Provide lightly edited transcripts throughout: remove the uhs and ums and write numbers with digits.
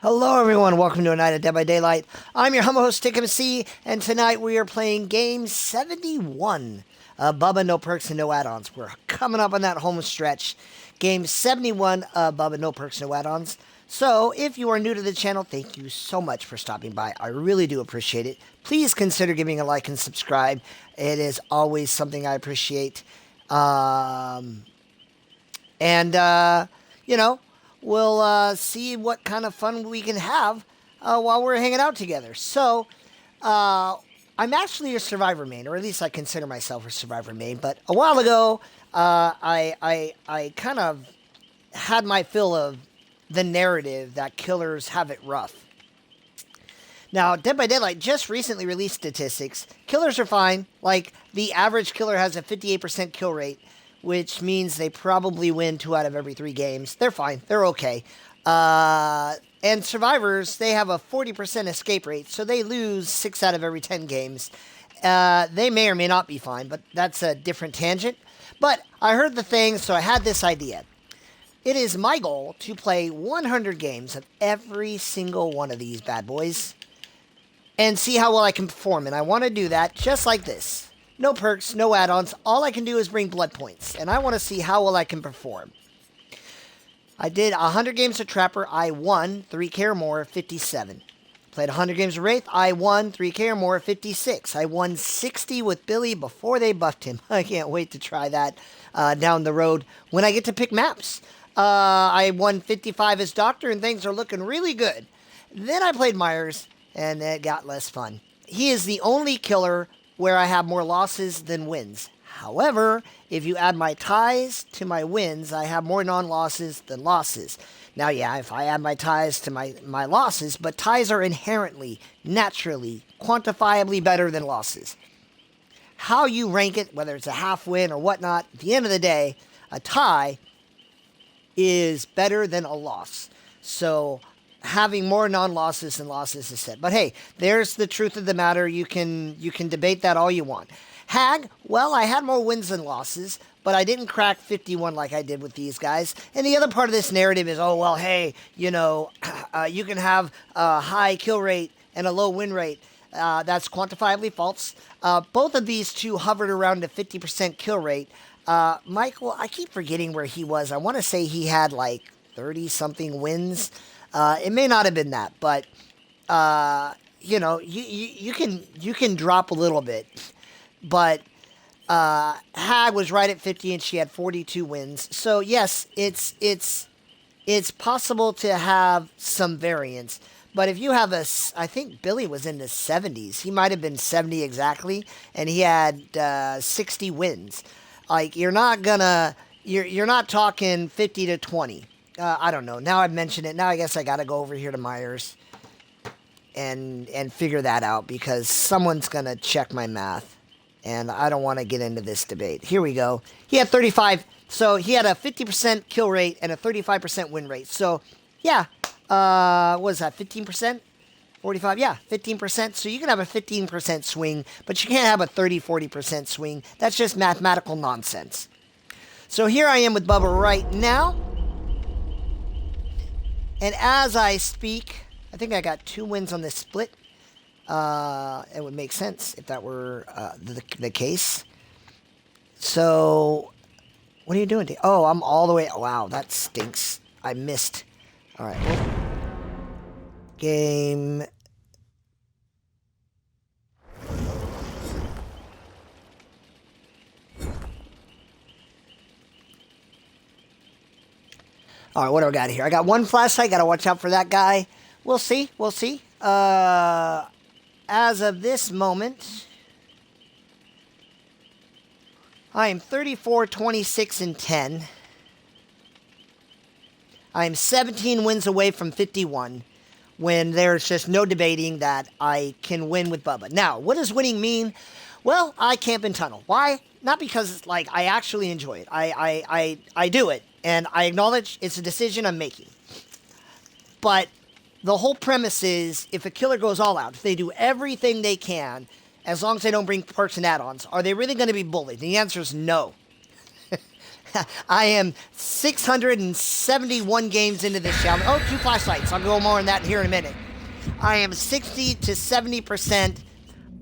Hello everyone, welcome to a night of Dead by Daylight. I'm your humble host, Stick MC, and tonight we are playing game 71. Bubba, no perks and no add-ons. We're coming up on that home stretch. Game 71, Bubba, no perks, no add-ons. So, if you are new to the channel, thank you so much for stopping by. I really do appreciate it. Please consider giving a like and subscribe. It is always something I appreciate. We'll see what kind of fun we can have while we're hanging out together. So, I'm actually a Survivor main, or at least I consider myself a Survivor main. But a while ago, I kind of had my fill of the narrative that killers have it rough. Now, Dead by Daylight just recently released statistics. Killers are fine. Like, the average killer has a 58% kill rate, which means they probably win 2 out of every 3 games. They're fine. They're okay. And survivors, they have a 40% escape rate, so they lose 6 out of every 10 games. They may or may not be fine, but that's a different tangent. But I heard the thing, so I had this idea. It is my goal to play 100 games of every single one of these bad boys and see how well I can perform. And I want to do that just like this. No perks, no add-ons. All I can do is bring blood points. And I want to see how well I can perform. I did 100 games of Trapper. I won 3K or more, 57. Played 100 games of Wraith. I won 3K or more, 56. I won 60 with Billy before they buffed him. I can't wait to try that down the road when I get to pick maps. I won 55 as Doctor, and things are looking really good. Then I played Myers, and it got less fun. He is the only killer where I have more losses than wins. However, if you add my ties to my wins, I have more non-losses than losses. Now, yeah, if I add my ties to my losses, but ties are inherently, naturally, quantifiably better than losses. How you rank it, whether it's a half win or whatnot, at the end of the day, a tie is better than a loss. So having more non-losses than losses is said. But hey, there's the truth of the matter. You can debate that all you want. Hag, well, I had more wins than losses, but I didn't crack 51 like I did with these guys. And the other part of this narrative is, oh, well, hey, you can have a high kill rate and a low win rate. That's quantifiably false. Both of these two hovered around a 50% kill rate. Michael, I keep forgetting where he was. I want to say he had like 30-something wins. It may not have been that, but you can drop a little bit. But Hag was right at 50, and she had 42 wins. So yes, it's possible to have some variance. But if you have I think Billy was in the 70s. He might have been 70 exactly, and he had 60 wins. Like, you're not talking 50 to 20. I don't know. Now I've mentioned it. Now I guess I got to go over here to Myers and figure that out, because someone's going to check my math. And I don't want to get into this debate. Here we go. He had 35. So he had a 50% kill rate and a 35% win rate. So, yeah. What is that, 15%? 45? Yeah, 15%. So you can have a 15% swing, but you can't have a 30-40% swing. That's just mathematical nonsense. So here I am with Bubba right now. And as I speak, I think I got 2 wins on this split. It would make sense if that were the case. So, what are you doing? Oh, I'm all the way. Wow, that stinks. I missed. All right. Well, game. All right, what do I got here? I got 1 flashlight. Got to watch out for that guy. We'll see. We'll see. As of this moment, I am 34, 26, and 10. I am 17 wins away from 51, when there's just no debating that I can win with Bubba. Now, what does winning mean? Well, I camp and tunnel. Why? Not because, like, I actually enjoy it. I do it, and I acknowledge it's a decision I'm making. But the whole premise is, if a killer goes all out, if they do everything they can, as long as they don't bring perks and add-ons, are they really going to be bullied? The answer is no. I am 671 games into this challenge. Oh, 2 flashlights. I'll go more on that here in a minute. I am 60 to 70%.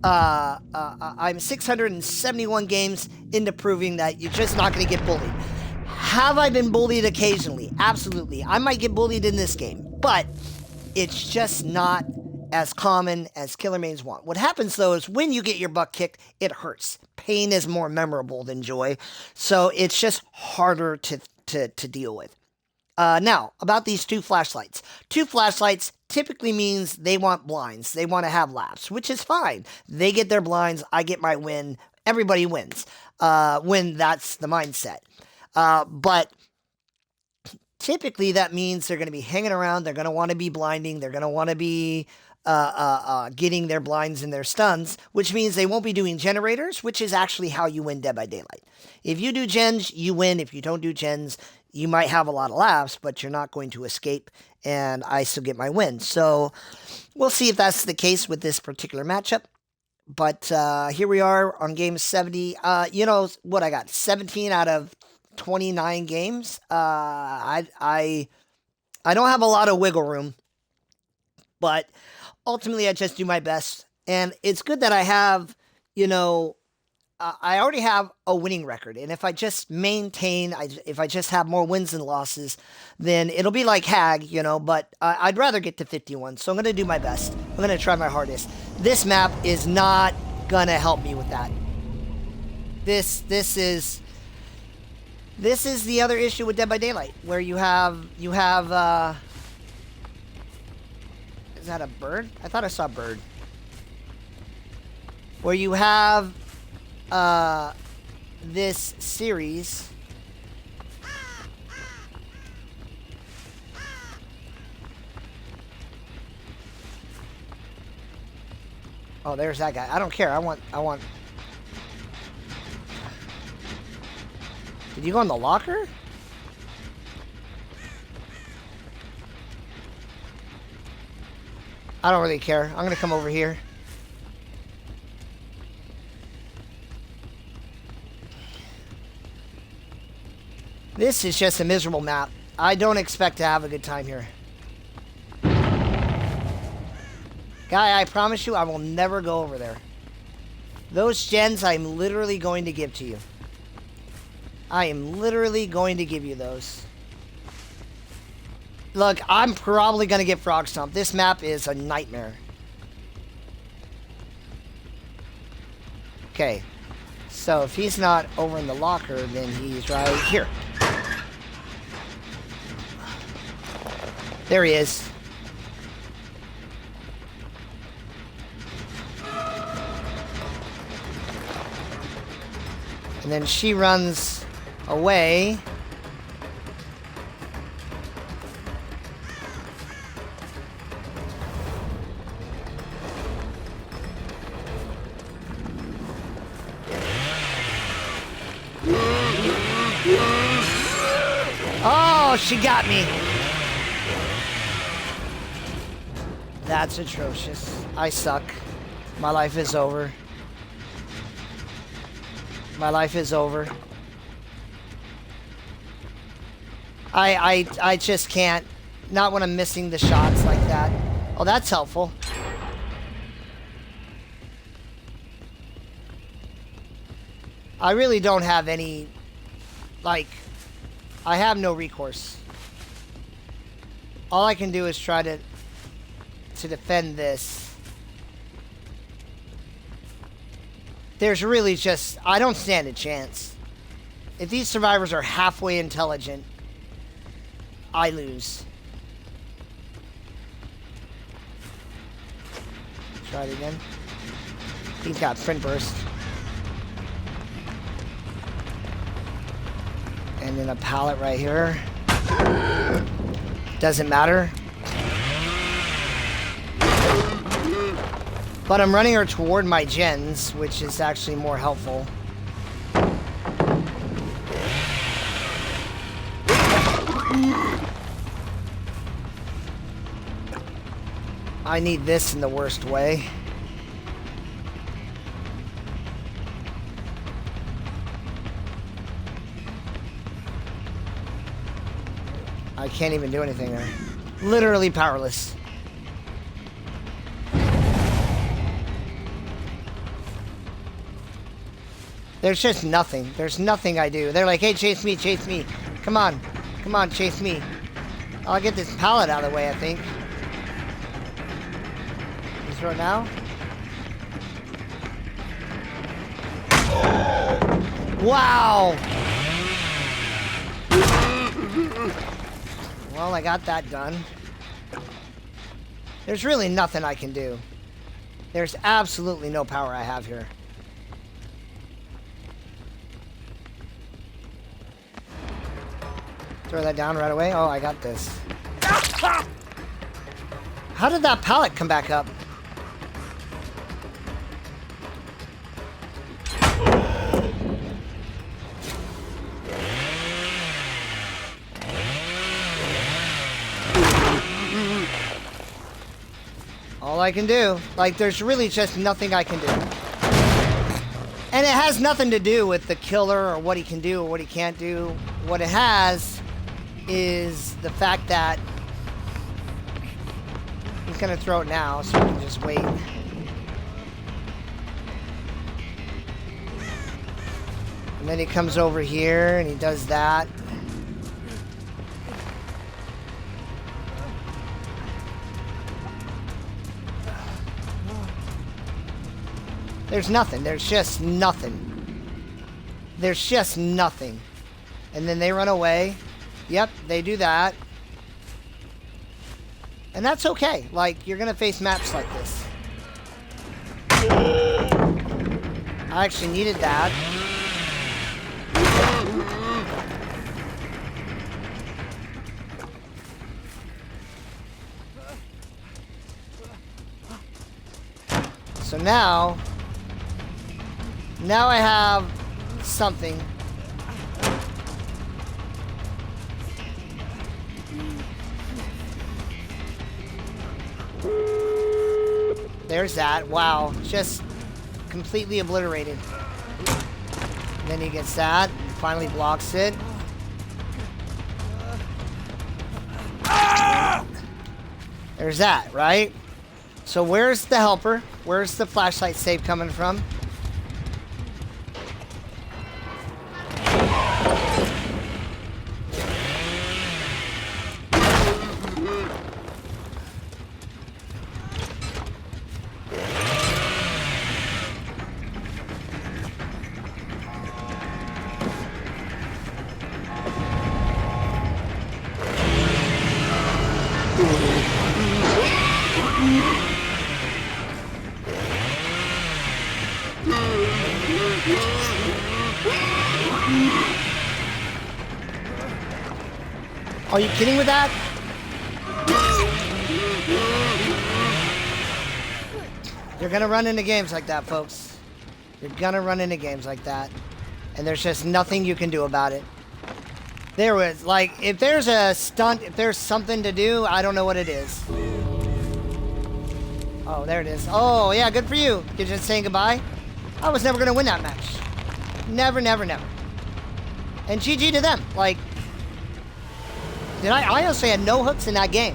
I'm 671 games into proving that you're just not going to get bullied. Have I been bullied occasionally? Absolutely. I might get bullied in this game, but it's just not as common as killer mains want. What happens though is when you get your butt kicked, it hurts. Pain is more memorable than joy, so it's just harder to deal with. Now, about these 2 flashlights. 2 flashlights typically means they want blinds. They want to have laps, which is fine. They get their blinds, I get my win. Everybody wins when that's the mindset. But typically that means they're going to be hanging around. They're going to want to be blinding. They're going to want to be getting their blinds and their stuns, which means they won't be doing generators, which is actually how you win Dead by Daylight. If you do gens, you win. If you don't do gens, you might have a lot of laughs, but you're not going to escape, and I still get my win. So we'll see if that's the case with this particular matchup. But here we are on game 70. You know what I got? 17 out of 29 games. I don't have a lot of wiggle room, but ultimately I just do my best. And it's good that I have, you know, I already have a winning record. And if I just maintain, if I just have more wins than losses, then it'll be like Hag, you know, but I'd rather get to 51. So I'm going to do my best. I'm going to try my hardest. This map is not going to help me with that. This is the other issue with Dead by Daylight, where you have, is that a bird? I thought I saw a bird. Where you have, this series. Oh, there's that guy. I don't care. I want. Did you go in the locker? I don't really care. I'm gonna come over here. This is just a miserable map. I don't expect to have a good time here. Guy, I promise you I will never go over there. Those gens I'm literally going to give to you. I am literally going to give you those. Look, I'm probably going to get frog stomped. This map is a nightmare. Okay. So if he's not over in the locker, then he's right here. There he is. And then she runs away. Oh, she got me. That's atrocious. I suck. My life is over. My life is over. I just can't. Not when I'm missing the shots like that. Oh, that's helpful. I really don't have any, like, I have no recourse. All I can do is try to defend this. There's really just, I don't stand a chance. If these survivors are halfway intelligent, I lose. Try it again. He's got sprint burst. And then a pallet right here. Doesn't matter. But I'm running her toward my gens, which is actually more helpful. I need this in the worst way. I can't even do anything there. Literally powerless. There's just nothing. There's nothing I do. They're like, hey, chase me, chase me. Come on. Come on, chase me. I'll get this pallet out of the way, I think. You throw it now? Wow! Well, I got that done. There's really nothing I can do. There's absolutely no power I have here. Throw that down right away. Oh, I got this. How did that pallet come back up? All I can do. Like, there's really just nothing I can do. And it has nothing to do with the killer or what he can do or what he can't do. What it has is the fact that he's gonna throw it now, so we can just wait. And then he comes over here and he does that. There's nothing. There's just nothing. There's just nothing. And then they run away. Yep, they do that. And that's okay. Like, you're gonna face maps like this. I actually needed that. So now I have something. There's that. Wow. Just completely obliterated. And then he gets that. Finally blocks it. There's that, right? So where's the helper? Where's the flashlight save coming from? Are you kidding with that? You're gonna run into games like that, folks. You're gonna run into games like that. And there's just nothing you can do about it. There was, like, if there's a stunt, if there's something to do, I don't know what it is. Oh, there it is. Oh, yeah, good for you. You're just saying goodbye? I was never gonna win that match. Never, never, never. And GG to them. Like, I honestly had no hooks in that game.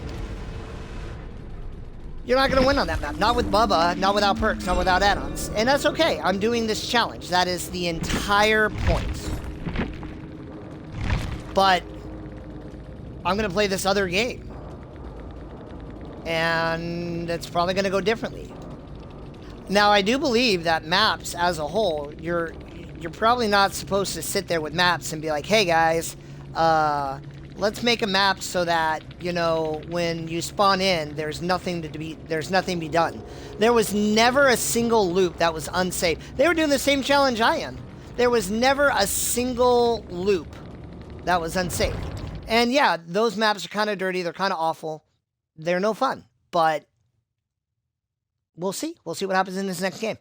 You're not going to win on that map. Not with Bubba, not without perks, not without add-ons. And that's okay. I'm doing this challenge. That is the entire point. But I'm going to play this other game. And it's probably going to go differently. Now, I do believe that maps as a whole, you're probably not supposed to sit there with maps and be like, hey guys, let's make a map so that, you know, when you spawn in, there's nothing to be done. There was never a single loop that was unsafe. They were doing the same challenge I am. There was never a single loop that was unsafe. And yeah, those maps are kind of dirty. They're kind of awful. They're no fun. But we'll see. We'll see what happens in this next game.